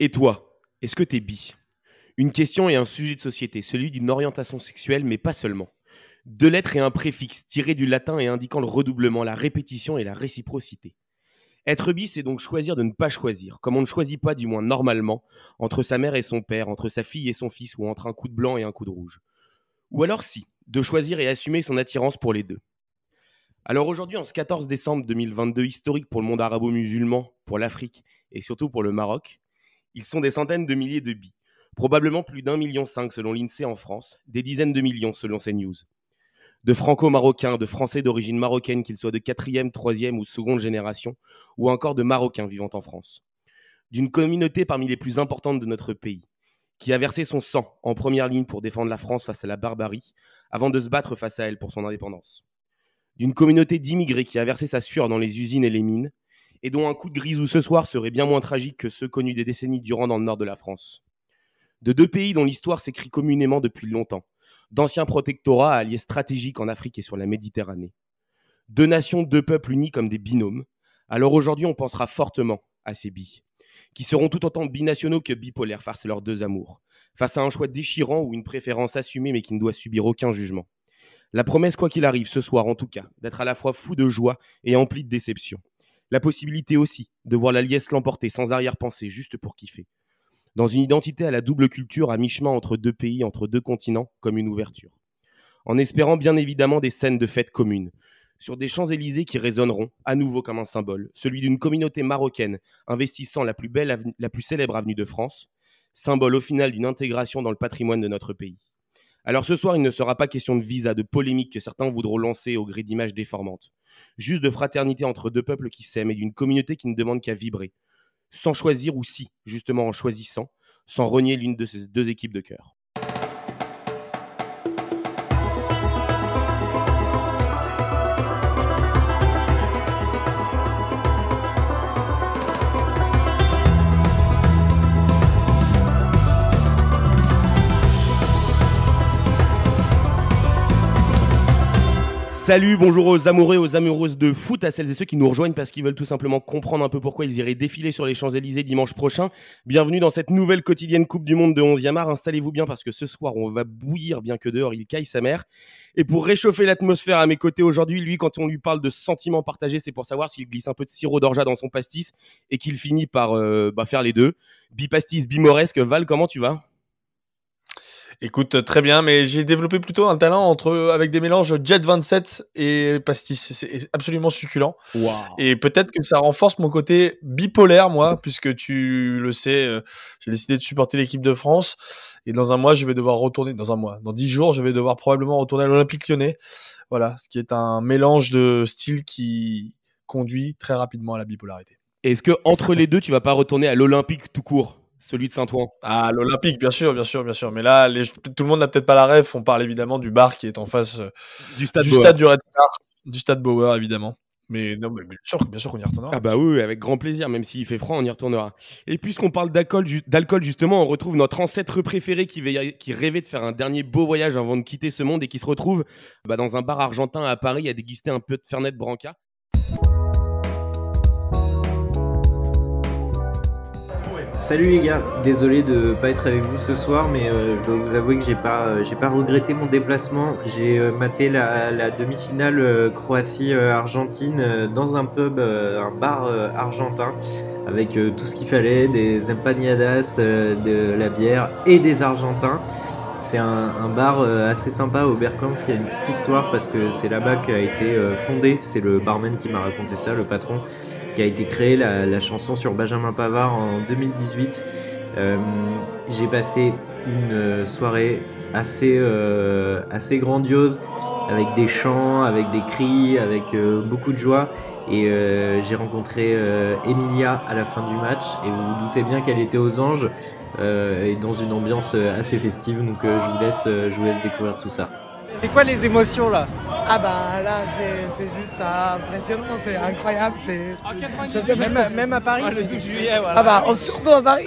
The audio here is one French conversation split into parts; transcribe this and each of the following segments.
Et toi, est-ce que t'es bi? Une question et un sujet de société, celui d'une orientation sexuelle, mais pas seulement. Deux lettres et un préfixe tirés du latin et indiquant le redoublement, la répétition et la réciprocité. Être bi, c'est donc choisir de ne pas choisir, comme on ne choisit pas, du moins normalement, entre sa mère et son père, entre sa fille et son fils, ou entre un coup de blanc et un coup de rouge. Ou alors si, de choisir et assumer son attirance pour les deux. Alors aujourd'hui, en ce 14 décembre 2022, historique pour le monde arabo-musulman, pour l'Afrique et surtout pour le Maroc, ils sont des centaines de milliers de bi, probablement plus d'1,5 million selon l'INSEE en France, des dizaines de millions selon CNews. De franco-marocains, de Français d'origine marocaine, qu'ils soient de quatrième, troisième ou seconde génération, ou encore de Marocains vivant en France. D'une communauté parmi les plus importantes de notre pays, qui a versé son sang en première ligne pour défendre la France face à la barbarie, avant de se battre face à elle pour son indépendance. D'une communauté d'immigrés qui a versé sa sueur dans les usines et les mines, et dont un coup de grisou ce soir serait bien moins tragique que ceux connus des décennies durant dans le nord de la France. De deux pays dont l'histoire s'écrit communément depuis longtemps, d'anciens protectorats alliés stratégiques en Afrique et sur la Méditerranée. Deux nations, deux peuples unis comme des binômes. Alors aujourd'hui, on pensera fortement à ces bi, qui seront tout autant binationaux que bipolaires face à leurs deux amours, face à un choix déchirant ou une préférence assumée mais qui ne doit subir aucun jugement. La promesse, quoi qu'il arrive, ce soir en tout cas, d'être à la fois fou de joie et empli de déception. La possibilité aussi de voir la liesse l'emporter sans arrière-pensée, juste pour kiffer. Dans une identité à la double culture, à mi-chemin entre deux pays, entre deux continents, comme une ouverture. En espérant bien évidemment des scènes de fêtes communes, sur des Champs-Élysées qui résonneront, à nouveau comme un symbole, celui d'une communauté marocaine investissant la plus célèbre avenue de France, symbole au final d'une intégration dans le patrimoine de notre pays. Alors ce soir, il ne sera pas question de visa, de polémique que certains voudront lancer au gré d'images déformantes. Juste de fraternité entre deux peuples qui s'aiment et d'une communauté qui ne demande qu'à vibrer. Sans choisir ou si, justement en choisissant, sans renier l'une de ces deux équipes de cœur. Salut, bonjour aux amoureux et aux amoureuses de foot, à celles et ceux qui nous rejoignent parce qu'ils veulent tout simplement comprendre un peu pourquoi ils iraient défiler sur les Champs-Élysées dimanche prochain. Bienvenue dans cette nouvelle quotidienne Coupe du Monde de 11e art. Installez-vous bien parce que ce soir, on va bouillir bien que dehors, il caille sa mère. Et pour réchauffer l'atmosphère à mes côtés aujourd'hui, lui, quand on lui parle de sentiments partagés, c'est pour savoir s'il glisse un peu de sirop d'orgeat dans son pastis et qu'il finit par faire les deux. Bipastis, bimoresque. Val, comment tu vas ? Écoute, très bien, mais j'ai développé plutôt un talent avec des mélanges Jet 27 et pastis. C'est absolument succulent. Wow. Et peut-être que ça renforce mon côté bipolaire, moi, puisque tu le sais, j'ai décidé de supporter l'équipe de France. Et dans un mois, je vais devoir retourner, dans 10 jours, je vais devoir probablement retourner à l'Olympique Lyonnais. Voilà, ce qui est un mélange de styles qui conduit très rapidement à la bipolarité. Est-ce que entre les deux, tu vas pas retourner à l'Olympique tout court ? Celui de Saint-Ouen. Ah, l'Olympique, bien sûr. Mais là, tout le monde n'a peut-être pas la ref. On parle évidemment du bar qui est en face du stade du Red Star, du stade Bauer, évidemment. Mais non, mais bien sûr qu'on y retournera. Ah bah oui, avec grand plaisir, même s'il fait froid, on y retournera. Et puisqu'on parle d'alcool justement, on retrouve notre ancêtre préféré qui rêvait de faire un dernier beau voyage avant de quitter ce monde et qui se retrouve dans un bar argentin à Paris à déguster un peu de Fernet Branca. Salut les gars, désolé de pas être avec vous ce soir, mais je dois vous avouer que j'ai pas regretté mon déplacement. J'ai maté la demi-finale Croatie-Argentine dans un pub, un bar argentin, avec tout ce qu'il fallait, des empanadas, de la bière et des Argentins. C'est un bar assez sympa au Bergkampf qui a une petite histoire parce que c'est là-bas qu'a été fondé, c'est le barman qui m'a raconté ça, le patron, qui a été créé la chanson sur Benjamin Pavard en 2018. J'ai passé une soirée assez grandiose, avec des chants, avec des cris, avec beaucoup de joie. Et j'ai rencontré Emilia à la fin du match, et vous vous doutez bien qu'elle était aux anges, et dans une ambiance assez festive, donc je vous laisse découvrir tout ça. C'est quoi les émotions là? Ah bah là c'est juste impressionnant, c'est incroyable, c'est. Je sais même à Paris. Le 12 juillet, voilà. Ah bah surtout à Paris.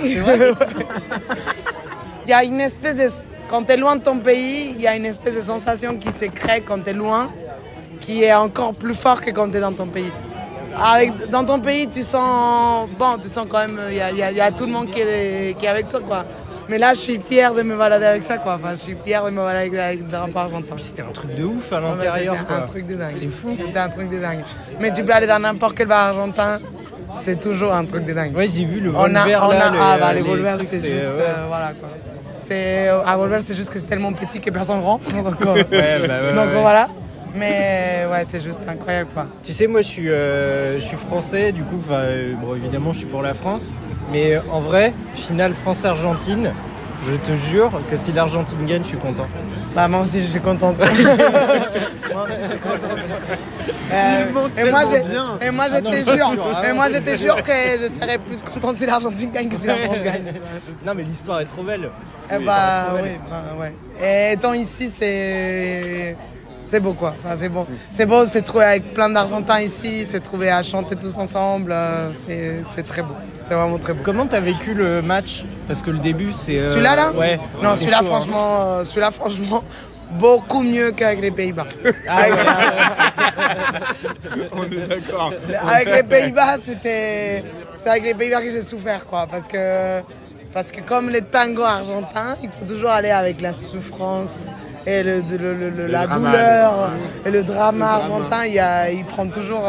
Il y a une espèce de, quand t'es loin de ton pays, il y a une espèce de sensation qui se crée quand t'es loin, qui est encore plus fort que quand t'es dans ton pays. dans ton pays, tu sens quand même, il y a tout le monde qui est avec toi, quoi. Mais là, je suis fier de me balader avec ça, quoi. Enfin, je suis fier de me balader avec le drapeau argentin. C'était un truc de ouf à l'intérieur. C'était un truc de dingue. C'était fou. C'était un truc de dingue. Mais tu peux aller dans n'importe quel bar argentin, c'est toujours un truc de dingue. Ouais, j'ai vu le vol vert là. Les vols verts, c'est juste, voilà, quoi. À Volver, c'est juste que c'est tellement petit que personne rentre. Donc, voilà. Mais ouais, c'est juste incroyable, quoi. Tu sais, moi, je suis français, du coup, bon, évidemment, je suis pour la France. Mais en vrai, finale France-Argentine, je te jure que si l'Argentine gagne, je suis content. Bah, moi aussi, je suis contente. moi aussi, je suis contente. Et moi, j'étais sûr que je serais plus contente si l'Argentine gagne que si la France gagne. Non, mais l'histoire est trop belle. Ouais. Et étant ici, c'est beau, quoi. Enfin, c'est bon. C'est beau, c'est trouvé avec plein d'Argentins ici, c'est trouvé à chanter tous ensemble. C'est très beau. C'est vraiment très beau. Comment t'as vécu le match? Parce que le début, c'est... Celui-là, là? Ouais. Non, celui-là, franchement, beaucoup mieux qu'avec les Pays-Bas. On est d'accord. Avec les Pays-Bas, c'est avec les Pays-Bas que j'ai souffert, quoi. Parce que comme les tangos argentins, il faut toujours aller avec la souffrance et la douleur et le drama argentin. Il prend toujours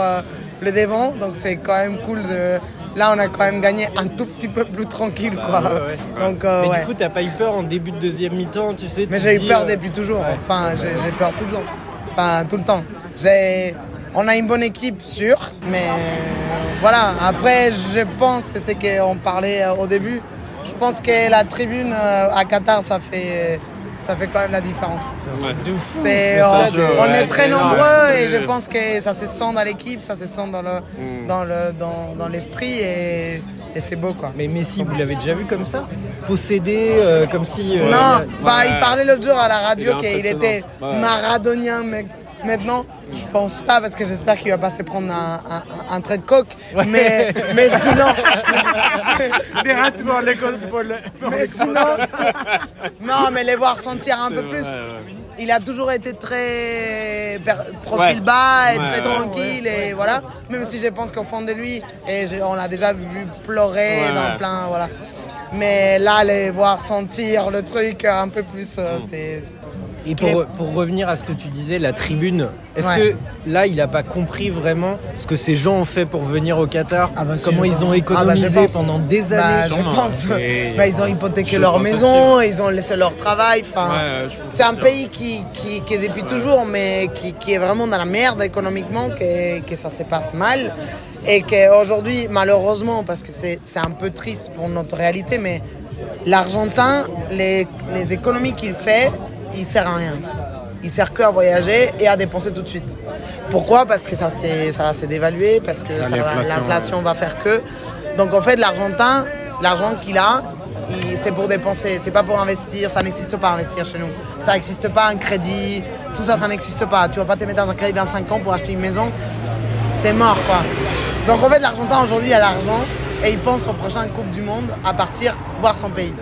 le devant, donc c'est quand même cool de... Là, on a quand même gagné un tout petit peu plus tranquille, quoi. Donc, mais du coup, t'as pas eu peur en début de deuxième mi-temps, tu sais? Mais j'ai eu peur depuis toujours. Ouais. Enfin, j'ai peur toujours. Enfin, tout le temps. On a une bonne équipe, sûre, mais voilà. Après, je pense, c'est ce qu'on parlait au début, je pense que la tribune à Qatar, ça fait quand même la différence. C'est un truc de fou. On est très nombreux et je pense que ça se sent dans l'équipe, ça se sent dans l'esprit et c'est beau, quoi. Mais Messi, vous l'avez déjà vu comme ça? Possédé, comme si... Non, il parlait l'autre jour à la radio qu'il était maradonien, mec. Maintenant, je pense pas parce que j'espère qu'il va pas se prendre un trait de coke. Ouais. Mais sinon. Des ratements à l'école pour mais sinon. Non, mais les voir sentir un peu plus. Il a toujours été très profil bas et très tranquille et voilà. Même si je pense qu'au fond de lui, on l'a déjà vu pleurer dans plein, voilà. Mais là, les voir sentir le truc un peu plus, c'est... Et pour revenir à ce que tu disais, la tribune, est-ce que là, il n'a pas compris vraiment ce que ces gens ont fait pour venir au Qatar? Comment ils ont économisé pendant des années? Je pense. Ils ont hypothéqué leur maison, ils ont laissé leur travail. C'est un pays qui est depuis toujours, mais qui est vraiment dans la merde économiquement, que ça se passe mal. Et qu'aujourd'hui, malheureusement, parce que c'est un peu triste pour notre réalité, mais l'Argentin, les économies qu'il fait, il sert à rien. Il sert que à voyager et à dépenser tout de suite. Pourquoi? Parce que ça va se dévaluer, parce que l'inflation va faire que. Donc en fait, l'Argentin, l'argent qu'il a, c'est pour dépenser, c'est pas pour investir. Ça n'existe pas investir chez nous. Ça n'existe pas un crédit, tout ça, ça n'existe pas. Tu vas pas te mettre dans un crédit 25 ans pour acheter une maison. C'est mort, quoi. Donc en fait, l'Argentin aujourd'hui, il a l'argent et il pense au prochain Coupe du Monde à partir voir son pays.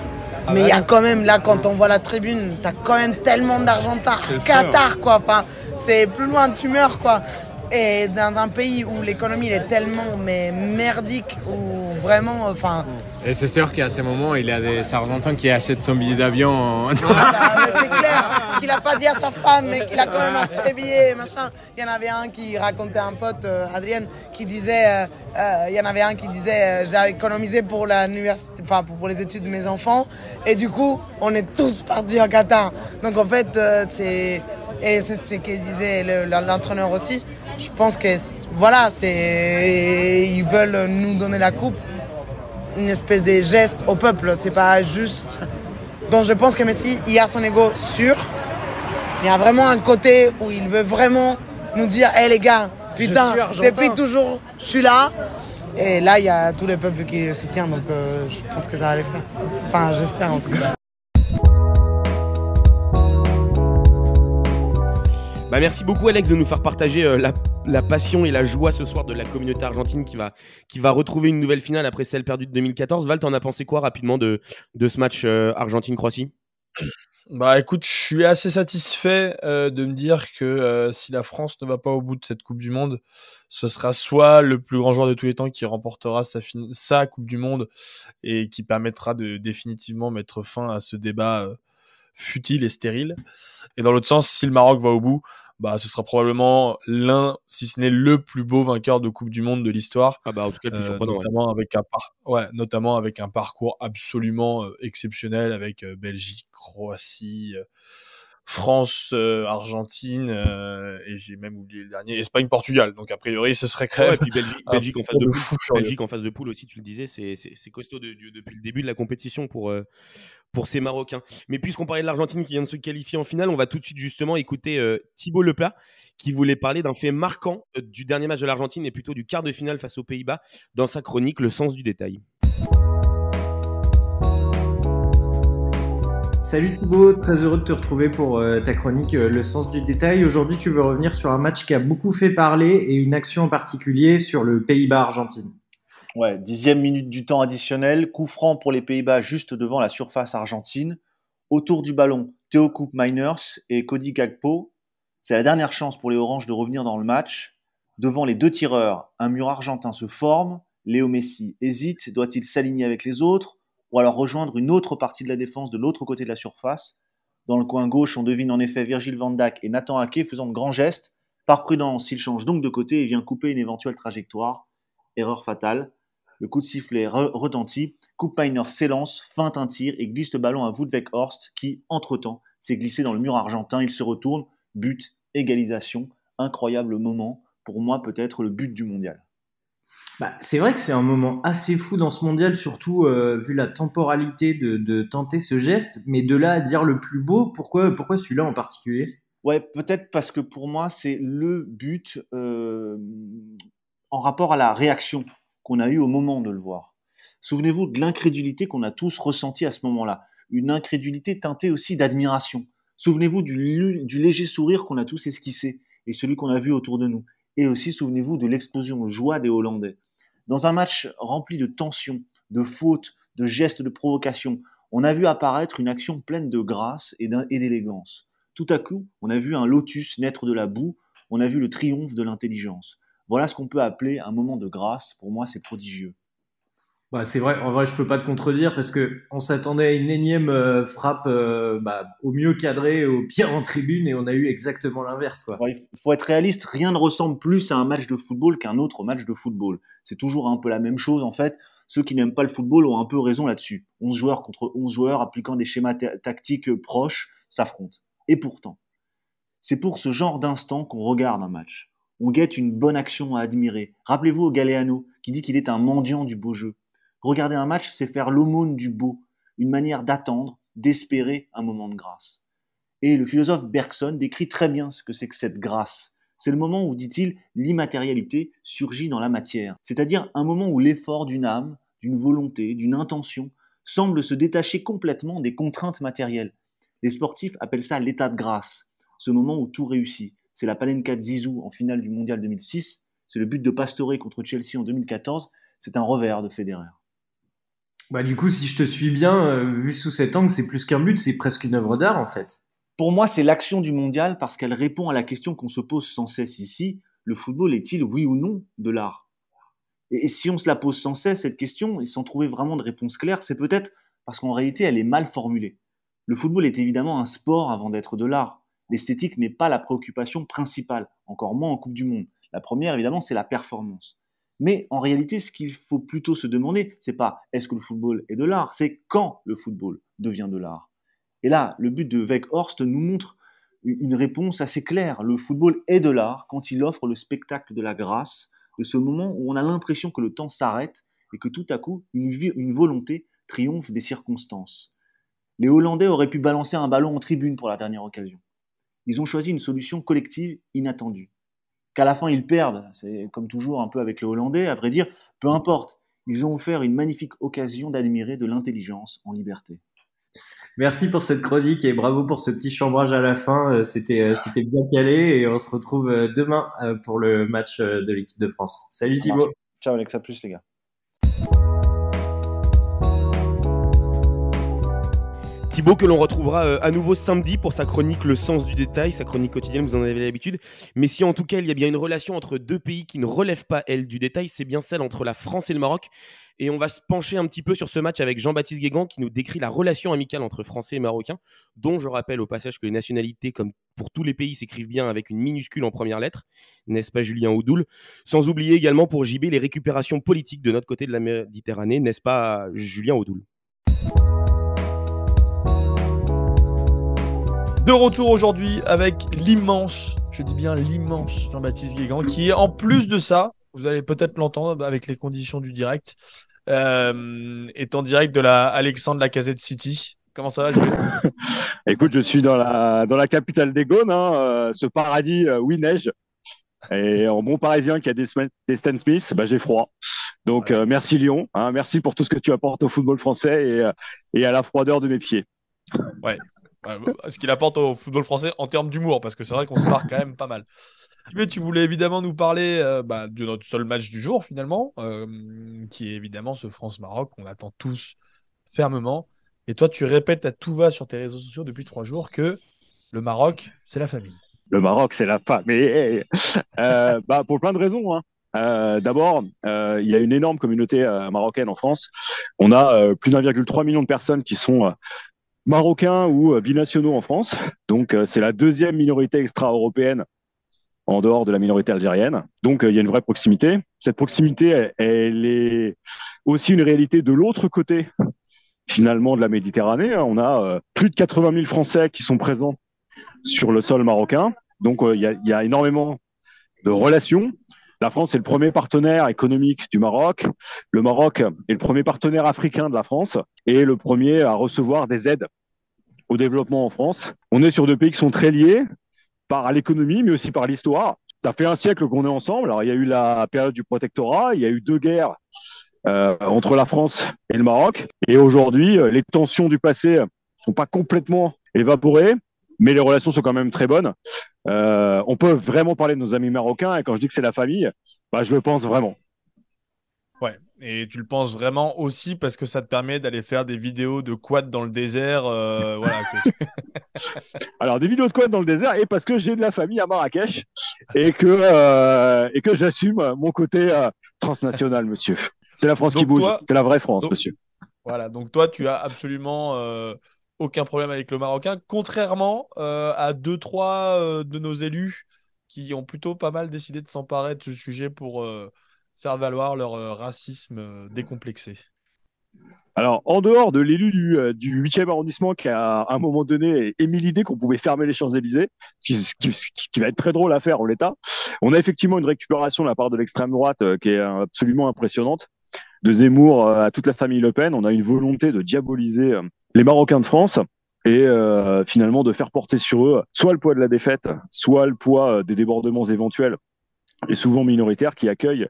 Mais il y a quand même, là, quand on voit la tribune, t'as quand même tellement d'Argentins à Qatar, quoi. Enfin, c'est plus loin, tu meurs, quoi. Et dans un pays où l'économie est tellement merdique, où vraiment, enfin... Et c'est sûr qu'à ces moments, il y a des Argentins qui achètent son billet d'avion. C'est clair qu'il n'a pas dit à sa femme, mais qu'il a quand même acheté les billets, machin. Il y en avait un qui racontait, un pote, Adrien, qui disait, j'ai économisé pour l'université, enfin pour les études de mes enfants, et du coup, on est tous partis au Qatar. Donc en fait, c'est ce que disait l'entraîneur aussi. Je pense que voilà, ils veulent nous donner la coupe, une espèce de geste au peuple. C'est pas juste. Donc je pense que Messi, il a son ego sûr. Il y a vraiment un côté où il veut vraiment nous dire, hé les gars, putain, depuis toujours, je suis là. Et là, il y a tous les peuples qui se tiennent, donc je pense que ça va les faire. Enfin, j'espère en tout cas. Merci beaucoup Alex de nous faire partager la passion et la joie ce soir de la communauté argentine qui va retrouver une nouvelle finale après celle perdue de 2014. Val, t'en as pensé quoi rapidement de ce match Argentine-Croatie? Bah écoute, je suis assez satisfait de me dire que si la France ne va pas au bout de cette Coupe du Monde, ce sera soit le plus grand joueur de tous les temps qui remportera sa Coupe du Monde et qui permettra de définitivement mettre fin à ce débat futile et stérile. Et dans l'autre sens, si le Maroc va au bout, bah ce sera probablement l'un, si ce n'est le plus beau vainqueur de Coupe du Monde de l'histoire. Ah bah en tout cas le plus surprenant. Notamment avec un parcours absolument exceptionnel avec Belgique, Croatie, France, Argentine et j'ai même oublié le dernier, Espagne, Portugal. Donc a priori ce serait quand même. Et puis Belgique en phase de poule. Belgique en phase de poule aussi, tu le disais, c'est costaud depuis le début de la compétition pour ces Marocains. Mais puisqu'on parlait de l'Argentine qui vient de se qualifier en finale, on va tout de suite justement écouter Thibaut Leplat qui voulait parler d'un fait marquant du dernier match de l'Argentine et plutôt du quart de finale face aux Pays-Bas dans sa chronique Le sens du détail. Salut Thibaut, très heureux de te retrouver pour ta chronique Le sens du détail. Aujourd'hui, tu veux revenir sur un match qui a beaucoup fait parler et une action en particulier sur le Pays-Bas-Argentine. Ouais, 10e minute du temps additionnel, coup franc pour les Pays-Bas juste devant la surface argentine. Autour du ballon, Theo Koopmeiners et Cody Gakpo. C'est la dernière chance pour les Oranges de revenir dans le match. Devant les deux tireurs, un mur argentin se forme. Léo Messi hésite, doit-il s'aligner avec les autres ou alors rejoindre une autre partie de la défense de l'autre côté de la surface? Dans le coin gauche, on devine en effet Virgil van Dijk et Nathan Ake faisant de grands gestes. Par prudence, il change donc de côté et vient couper une éventuelle trajectoire. Erreur fatale. Le coup de sifflet retentit, Koopmeiners s'élance, feinte un tir et glisse le ballon à Wout Weghorst qui, entre-temps, s'est glissé dans le mur argentin. Il se retourne, but, égalisation, incroyable moment, pour moi peut-être le but du mondial. Bah, c'est vrai que c'est un moment assez fou dans ce mondial, surtout vu la temporalité de tenter ce geste, mais de là à dire le plus beau, pourquoi celui-là en particulier ? Ouais, peut-être parce que pour moi c'est le but en rapport à la réaction qu'on a eu au moment de le voir. Souvenez-vous de l'incrédulité qu'on a tous ressentie à ce moment-là. Une incrédulité teintée aussi d'admiration. Souvenez-vous du léger sourire qu'on a tous esquissé et celui qu'on a vu autour de nous. Et aussi souvenez-vous de l'explosion de joie des Hollandais. Dans un match rempli de tensions, de fautes, de gestes de provocation, on a vu apparaître une action pleine de grâce et d'élégance. Tout à coup, on a vu un lotus naître de la boue, on a vu le triomphe de l'intelligence. Voilà ce qu'on peut appeler un moment de grâce. Pour moi, c'est prodigieux. Bah, c'est vrai, en vrai, je peux pas te contredire parce que on s'attendait à une énième frappe au mieux cadrée, au pire en tribune et on a eu exactement l'inverse, quoi. Ouais, il faut être réaliste, rien ne ressemble plus à un match de football qu'un autre match de football. C'est toujours un peu la même chose en fait. Ceux qui n'aiment pas le football ont un peu raison là-dessus. 11 joueurs contre 11 joueurs appliquant des schémas tactiques proches s'affrontent. Et pourtant, c'est pour ce genre d'instant qu'on regarde un match. On guette une bonne action à admirer. Rappelez-vous au Galeano qui dit qu'il est un mendiant du beau jeu. Regarder un match, c'est faire l'aumône du beau, une manière d'attendre, d'espérer un moment de grâce. Et le philosophe Bergson décrit très bien ce que c'est que cette grâce. C'est le moment où, dit-il, l'immatérialité surgit dans la matière. C'est-à-dire un moment où l'effort d'une âme, d'une volonté, d'une intention semble se détacher complètement des contraintes matérielles. Les sportifs appellent ça l'état de grâce, ce moment où tout réussit. C'est la Panenka de Zizou en finale du Mondial 2006, c'est le but de Pastore contre Chelsea en 2014, c'est un revers de Federer. Bah du coup, si je te suis bien, vu sous cet angle, c'est plus qu'un but, c'est presque une œuvre d'art en fait. Pour moi, c'est l'action du mondial parce qu'elle répond à la question qu'on se pose sans cesse ici, le football est-il oui ou non de l'art ? Et si on se la pose sans cesse, cette question, et sans trouver vraiment de réponse claire, c'est peut-être parce qu'en réalité, elle est mal formulée. Le football est évidemment un sport avant d'être de l'art. L'esthétique n'est pas la préoccupation principale, encore moins en Coupe du Monde. La première, évidemment, c'est la performance. Mais en réalité, ce qu'il faut plutôt se demander, c'est pas est-ce que le football est de l'art, c'est quand le football devient de l'art. Et là, le but de Weghorst nous montre une réponse assez claire. Le football est de l'art quand il offre le spectacle de la grâce, de ce moment où on a l'impression que le temps s'arrête et que tout à coup, une volonté triomphe des circonstances. Les Hollandais auraient pu balancer un ballon en tribune pour la dernière occasion. Ils ont choisi une solution collective inattendue. Qu'à la fin ils perdent, c'est comme toujours un peu avec les Hollandais, à vrai dire, peu importe. Ils ont offert une magnifique occasion d'admirer de l'intelligence en liberté. Merci pour cette chronique et bravo pour ce petit chambrage à la fin. C'était bien calé et on se retrouve demain pour le match de l'équipe de France. Salut Thibaut. Ciao Alex, à plus les gars. Thibaut que l'on retrouvera à nouveau samedi pour sa chronique Le Sens du Détail, sa chronique quotidienne, vous en avez l'habitude. Mais si en tout cas il y a bien une relation entre deux pays qui ne relève pas, elle, du détail, c'est bien celle entre la France et le Maroc. Et on va se pencher un petit peu sur ce match avec Jean-Baptiste Guégan qui nous décrit la relation amicale entre Français et Marocains, dont je rappelle au passage que les nationalités, comme pour tous les pays, s'écrivent bien avec une minuscule en première lettre, n'est-ce pas Julien Oudoul? Sans oublier également pour JB les récupérations politiques de notre côté de la Méditerranée, n'est-ce pas Julien Oudoul? De retour aujourd'hui avec l'immense, je dis bien l'immense Jean-Baptiste Guégan, qui en plus de ça, vous allez peut-être l'entendre avec les conditions du direct, est en direct de la Alexandre Lacazette City. Comment ça va, JB? Écoute, je suis dans la capitale des Gaunes, ce paradis où il neige. Et en bon parisien qui a des Stan Smith, j'ai froid. Donc merci Lyon, merci pour tout ce que tu apportes au football français et à la froideur de mes pieds. Ouais. Ce qu'il apporte au football français en termes d'humour, parce que c'est vrai qu'on se marre quand même pas mal. Mais tu voulais évidemment nous parler de notre seul match du jour finalement, qui est évidemment ce France-Maroc qu'on attend tous fermement. Et toi, tu répètes à tout va sur tes réseaux sociaux depuis 3 jours que le Maroc, c'est la famille. Le Maroc, c'est la famille. Pour plein de raisons. D'abord, il y a une énorme communauté marocaine en France. On a plus d'1,3 million de personnes qui sont marocains ou binationaux en France. Donc, c'est la deuxième minorité extra-européenne en dehors de la minorité algérienne. Donc, il y a une vraie proximité. Cette proximité, elle est aussi une réalité de l'autre côté, finalement, de la Méditerranée. On a plus de 80 000 Français qui sont présents sur le sol marocain. Donc, il y a énormément de relations. La France est le premier partenaire économique du Maroc. Le Maroc est le premier partenaire africain de la France et le premier à recevoir des aides au développement en France. On est sur 2 pays qui sont très liés par l'économie, mais aussi par l'histoire. Ça fait un siècle qu'on est ensemble. Alors, il y a eu la période du protectorat, il y a eu 2 guerres entre la France et le Maroc. Et aujourd'hui, les tensions du passé ne sont pas complètement évaporées, mais les relations sont quand même très bonnes. On peut vraiment parler de nos amis marocains, et quand je dis que c'est la famille, je le pense vraiment. Ouais, et tu le penses vraiment aussi parce que ça te permet d'aller faire des vidéos de quad dans le désert. Alors, des vidéos de quad dans le désert, et parce que j'ai de la famille à Marrakech, et que j'assume mon côté transnational, monsieur. C'est la France qui bouge, c'est la vraie France, monsieur. Voilà, donc toi, tu as absolument aucun problème avec le Marocain, contrairement à 2-3 de nos élus qui ont plutôt pas mal décidé de s'emparer de ce sujet pour faire valoir leur racisme décomplexé. Alors, en dehors de l'élu du 8e arrondissement qui, à un moment donné, émis l'idée qu'on pouvait fermer les Champs-Élysées, ce qui va être très drôle à faire en l'état, on a effectivement une récupération de la part de l'extrême droite qui est absolument impressionnante. De Zemmour à toute la famille Le Pen, on a une volonté de diaboliser les Marocains de France et finalement de faire porter sur eux soit le poids de la défaite, soit le poids des débordements éventuels et souvent minoritaires qui accueillent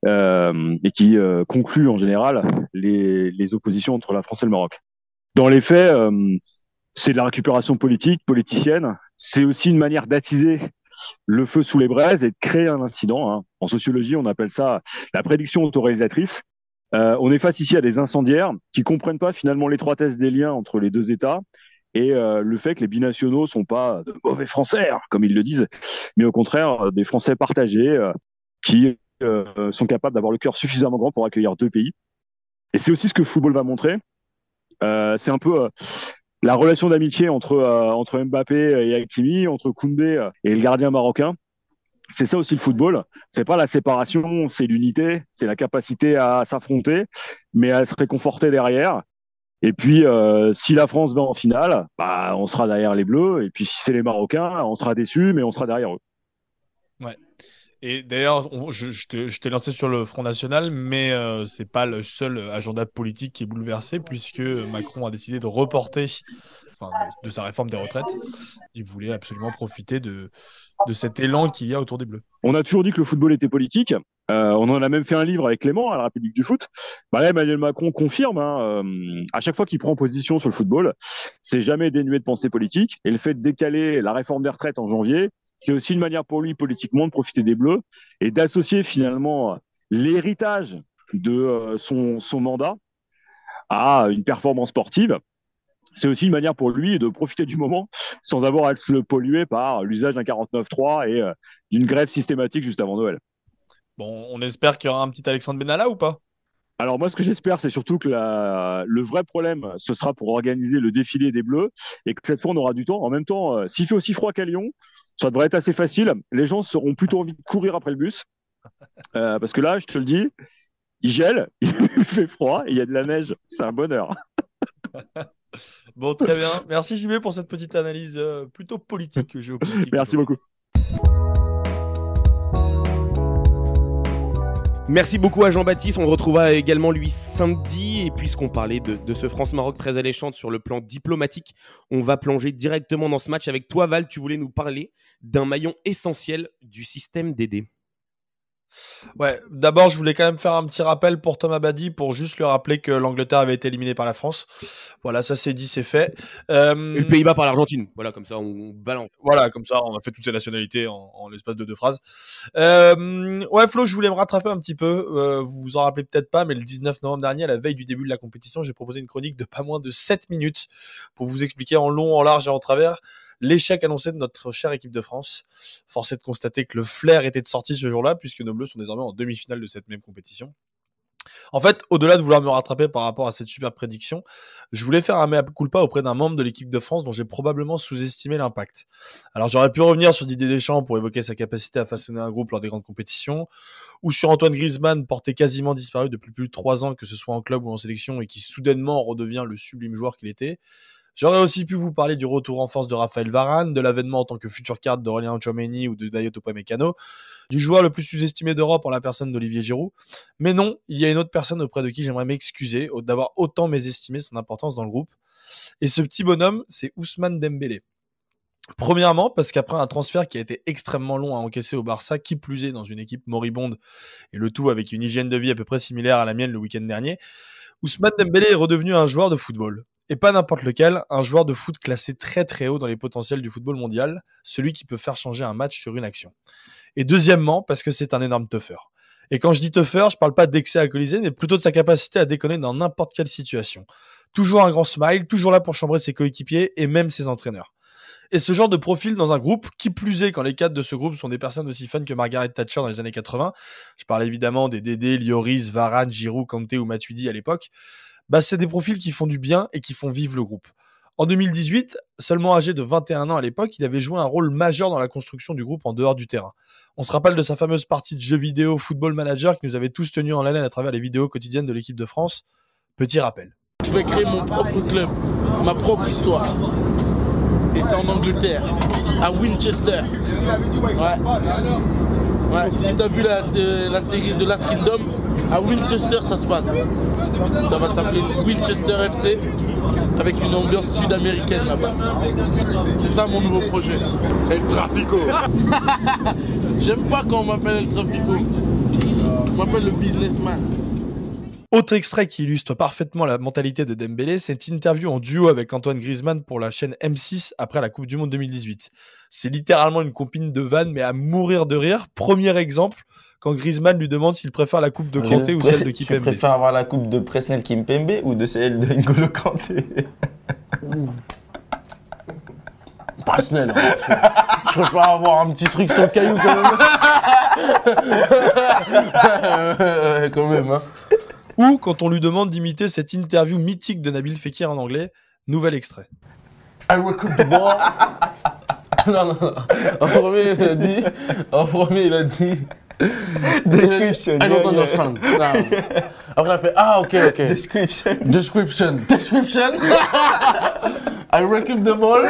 et qui concluent en général les oppositions entre la France et le Maroc. Dans les faits, c'est de la récupération politique, politicienne. C'est aussi une manière d'attiser le feu sous les braises et de créer un incident. En sociologie, on appelle ça la prédiction autoréalisatrice. On est face ici à des incendiaires qui comprennent pas finalement l'étroitesse des liens entre les 2 États et le fait que les binationaux sont pas de mauvais Français, comme ils le disent, mais au contraire des Français partagés qui sont capables d'avoir le cœur suffisamment grand pour accueillir 2 pays. Et c'est aussi ce que le football va montrer. C'est un peu la relation d'amitié entre Mbappé et Hakimi, entre Koundé et le gardien marocain. C'est ça aussi le football. C'est pas la séparation, c'est l'unité, c'est la capacité à s'affronter, mais à se réconforter derrière. Et puis, si la France va en finale, on sera derrière les Bleus. Et puis, si c'est les Marocains, on sera déçus, mais on sera derrière eux. Ouais. Et d'ailleurs, je t'ai lancé sur le Front National, mais c'est pas le seul agenda politique qui est bouleversé, puisque Macron a décidé de reporter de sa réforme des retraites. Il voulait absolument profiter de cet élan qu'il y a autour des Bleus. On a toujours dit que le football était politique. On en a même fait un livre avec Clément à la République du foot. Là, Emmanuel Macron confirme, à chaque fois qu'il prend position sur le football, c'est jamais dénué de pensée politique. Et le fait de décaler la réforme des retraites en janvier, c'est aussi une manière pour lui politiquement de profiter des Bleus et d'associer finalement l'héritage de son mandat à une performance sportive. c'est aussi une manière pour lui de profiter du moment sans avoir à se le polluer par l'usage d'un 49.3 et d'une grève systématique juste avant Noël. Bon, on espère qu'il y aura un petit Alexandre Benalla ou pas? Alors moi, ce que j'espère, c'est surtout que le vrai problème, ce sera pour organiser le défilé des Bleus et que cette fois, on aura du temps. En même temps, s'il fait aussi froid qu'à Lyon, ça devrait être assez facile. Les gens auront plutôt envie de courir après le bus. Parce que là, je te le dis, il gèle, il fait froid et il y a de la neige. C'est un bonheur. Bon, très bien. Merci JB pour cette petite analyse plutôt politique, géopolitique. Merci beaucoup. Merci beaucoup à Jean-Baptiste. On le retrouvera également lui samedi. Et puisqu'on parlait de ce France-Maroc très alléchante sur le plan diplomatique, on va plonger directement dans ce match avec toi, Val. Tu voulais nous parler d'un maillon essentiel du système Dédé. Ouais, d'abord, je voulais quand même faire un petit rappel pour Thomas Badi pour juste lui rappeler que l'Angleterre avait été éliminée par la France. Voilà, ça c'est dit, c'est fait. Et le Pays-Bas par l'Argentine. Voilà, comme ça, on balance. Voilà, comme ça, on a fait toutes ces nationalités en l'espace de 2 phrases. Ouais, Flo, je voulais me rattraper un petit peu. Vous vous en rappelez peut-être pas, mais le 19 novembre dernier, à la veille du début de la compétition, j'ai proposé une chronique de pas moins de 7 minutes pour vous expliquer en long, en large et en travers l'échec annoncé de notre chère équipe de France. Force est de constater que le flair était de sortie ce jour-là, puisque nos Bleus sont désormais en demi-finale de cette même compétition. En fait, au-delà de vouloir me rattraper par rapport à cette super prédiction, je voulais faire un mea culpa auprès d'un membre de l'équipe de France dont j'ai probablement sous-estimé l'impact. Alors j'aurais pu revenir sur Didier Deschamps pour évoquer sa capacité à façonner un groupe lors des grandes compétitions, ou sur Antoine Griezmann, porté quasiment disparu depuis plus de 3 ans, que ce soit en club ou en sélection, et qui soudainement redevient le sublime joueur qu'il était. J'aurais aussi pu vous parler du retour en force de Raphaël Varane, de l'avènement en tant que future carte d'Aurélien Tchouaméni ou de Dayot Upamecano, du joueur le plus sous-estimé d'Europe en la personne d'Olivier Giroud. Mais non, il y a une autre personne auprès de qui j'aimerais m'excuser d'avoir autant mésestimé son importance dans le groupe. Et ce petit bonhomme, c'est Ousmane Dembélé. Premièrement, parce qu'après un transfert qui a été extrêmement long à encaisser au Barça, qui plus est dans une équipe moribonde, et le tout avec une hygiène de vie à peu près similaire à la mienne le week-end dernier, Ousmane Dembélé est redevenu un joueur de football. Et pas n'importe lequel, un joueur de foot classé très très haut dans les potentiels du football mondial, celui qui peut faire changer un match sur une action. Et deuxièmement, parce que c'est un énorme tougher. Et quand je dis tougher, je parle pas d'excès alcoolisé, mais plutôt de sa capacité à déconner dans n'importe quelle situation. Toujours un grand smile, toujours là pour chambrer ses coéquipiers et même ses entraîneurs. Et ce genre de profil dans un groupe, qui plus est quand les cadres de ce groupe sont des personnes aussi fun que Margaret Thatcher dans les années 80, je parle évidemment des Dédé, Lloris, Varane, Giroud, Kanté ou Matuidi à l'époque, bah c'est des profils qui font du bien et qui font vivre le groupe. En 2018, seulement âgé de 21 ans à l'époque, il avait joué un rôle majeur dans la construction du groupe en dehors du terrain. On se rappelle de sa fameuse partie de jeux vidéo Football Manager qui nous avait tous tenus en haleine à travers les vidéos quotidiennes de l'équipe de France. Petit rappel. Je vais créer mon propre club, ma propre histoire. Et c'est en Angleterre, à Winchester. Ouais, si t'as vu la série The Last Kingdom, à Winchester ça se passe. Ça va s'appeler Winchester FC, avec une ambiance sud-américaine là-bas. C'est ça mon nouveau projet. El Trafico. J'aime pas quand on m'appelle El Trafico. On m'appelle le businessman. Autre extrait qui illustre parfaitement la mentalité de Dembélé, c'est une interview en duo avec Antoine Griezmann pour la chaîne M6 après la Coupe du Monde 2018. C'est littéralement une compine de vannes, mais à mourir de rire. Premier exemple, quand Griezmann lui demande s'il préfère la coupe de Kanté ou celle de Kimpembe. Je préfère avoir la coupe de Presnel Kimpembe ou de celle de N'Golo Kanté. Presnel, je préfère avoir un petit truc sans caillou quand même. Quand même, hein. Ou quand on lui demande d'imiter cette interview mythique de Nabil Fekir en anglais, nouvel extrait. I recruit the ball. Non. En premier, il a dit. Description. I don't understand. No. Après, il a fait ok. Description. I recruit the ball.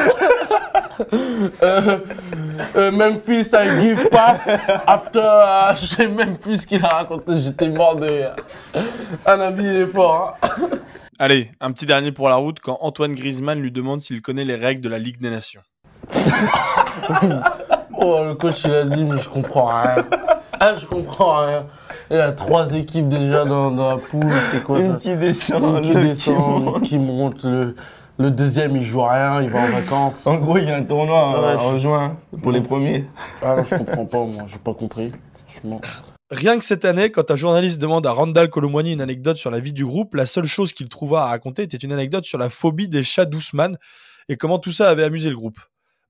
Memphis, I give pass. After, je sais même plus ce qu'il a raconté, j'étais mort de rire. Anabi, il est fort. Hein. Allez, un petit dernier pour la route quand Antoine Griezmann lui demande s'il connaît les règles de la Ligue des Nations. Oh, le coach il a dit, mais je comprends rien. Je comprends rien. Il y a 3 équipes déjà dans la poule, c'est quoi ça? Une qui descend, une qui monte. Le deuxième, il joue rien, il va en vacances. En gros, il y a un tournoi en juin pour les premiers. Ah non, je comprends pas, moi, j'ai pas compris. Franchement. Rien que cette année, quand un journaliste demande à Randall Colomwani une anecdote sur la vie du groupe, la seule chose qu'il trouva à raconter était une anecdote sur la phobie des chats d'Ousmane et comment tout ça avait amusé le groupe.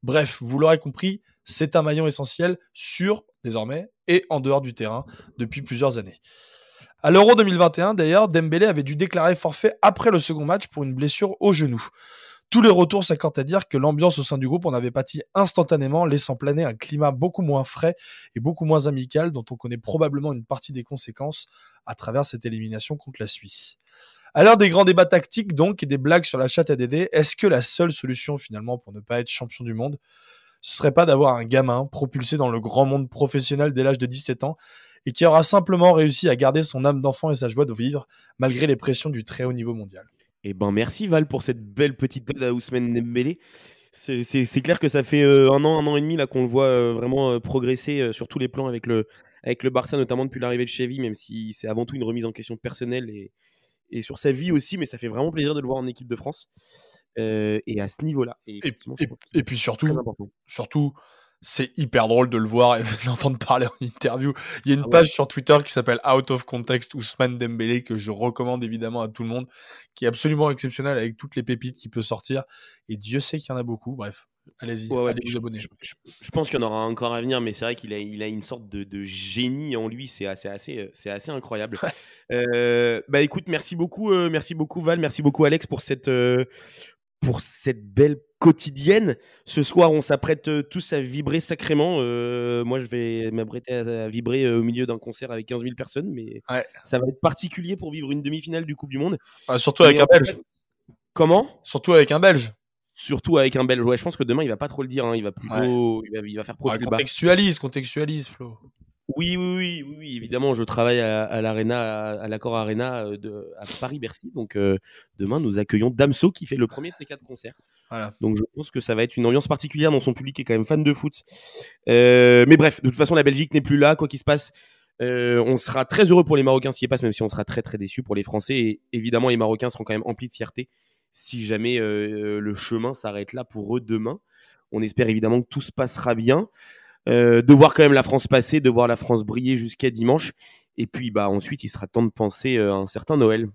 Bref, vous l'aurez compris, c'est un maillon essentiel sur, désormais, et en dehors du terrain depuis plusieurs années. À l'Euro 2021, d'ailleurs, Dembélé avait dû déclarer forfait après le second match pour une blessure au genou. Tous les retours s'accordent à dire que l'ambiance au sein du groupe en avait pâti instantanément, laissant planer un climat beaucoup moins frais et beaucoup moins amical, dont on connaît probablement une partie des conséquences à travers cette élimination contre la Suisse. À l'heure des grands débats tactiques donc et des blagues sur la chatte à Dédé, est-ce que la seule solution finalement pour ne pas être champion du monde, ce serait pas d'avoir un gamin propulsé dans le grand monde professionnel dès l'âge de 17 ans et qui aura simplement réussi à garder son âme d'enfant et sa joie de vivre malgré les pressions du très haut niveau mondial? Eh ben merci Val pour cette belle petite ode à Ousmane Dembélé. C'est clair que ça fait un an et demi là qu'on le voit vraiment progresser sur tous les plans avec le Barça, notamment depuis l'arrivée de Xavi, même si c'est avant tout une remise en question personnelle et sur sa vie aussi, mais ça fait vraiment plaisir de le voir en équipe de France et à ce niveau-là. Et puis surtout, c'est hyper drôle de le voir et de l'entendre parler en interview. Il y a une page sur Twitter qui s'appelle Out of Context Ousmane Dembélé que je recommande évidemment à tout le monde, qui est absolument exceptionnel avec toutes les pépites qu'il peut sortir. Et Dieu sait qu'il y en a beaucoup. Bref, allez-y, allez vous abonner. Je pense qu'il y en aura encore à venir, mais c'est vrai qu'il a une sorte de génie en lui. C'est assez incroyable. Bah écoute, merci beaucoup Val, merci beaucoup Alex pour cette belle quotidienne. Ce soir, on s'apprête tous à vibrer sacrément. Moi, je vais m'apprêter à vibrer au milieu d'un concert avec 15 000 personnes, mais ça va être particulier pour vivre une demi-finale du Coupe du Monde. Surtout avec un Belge. Comment ? Surtout avec un Belge. Surtout avec un Belge. Ouais, je pense que demain, il va pas trop le dire. Hein. Il va plutôt, il va faire profil bas. Contextualise, Flo. Oui, évidemment, je travaille à l'Arena, à l'Accor Arena à Paris-Bercy. Donc demain, nous accueillons Damso qui fait le premier de ces 4 concerts. Voilà. Donc je pense que ça va être une ambiance particulière dans son public qui est quand même fan de foot. Mais bref, de toute façon, la Belgique n'est plus là, quoi qu'il se passe. On sera très heureux pour les Marocains s'ils y passent, même si on sera très très déçus pour les Français. Et évidemment, les Marocains seront quand même emplis de fierté si jamais le chemin s'arrête là pour eux demain. On espère évidemment que tout se passera bien. De voir quand même la France passer, de voir la France briller jusqu'à dimanche. Et puis ensuite, il sera temps de penser à un certain Noël.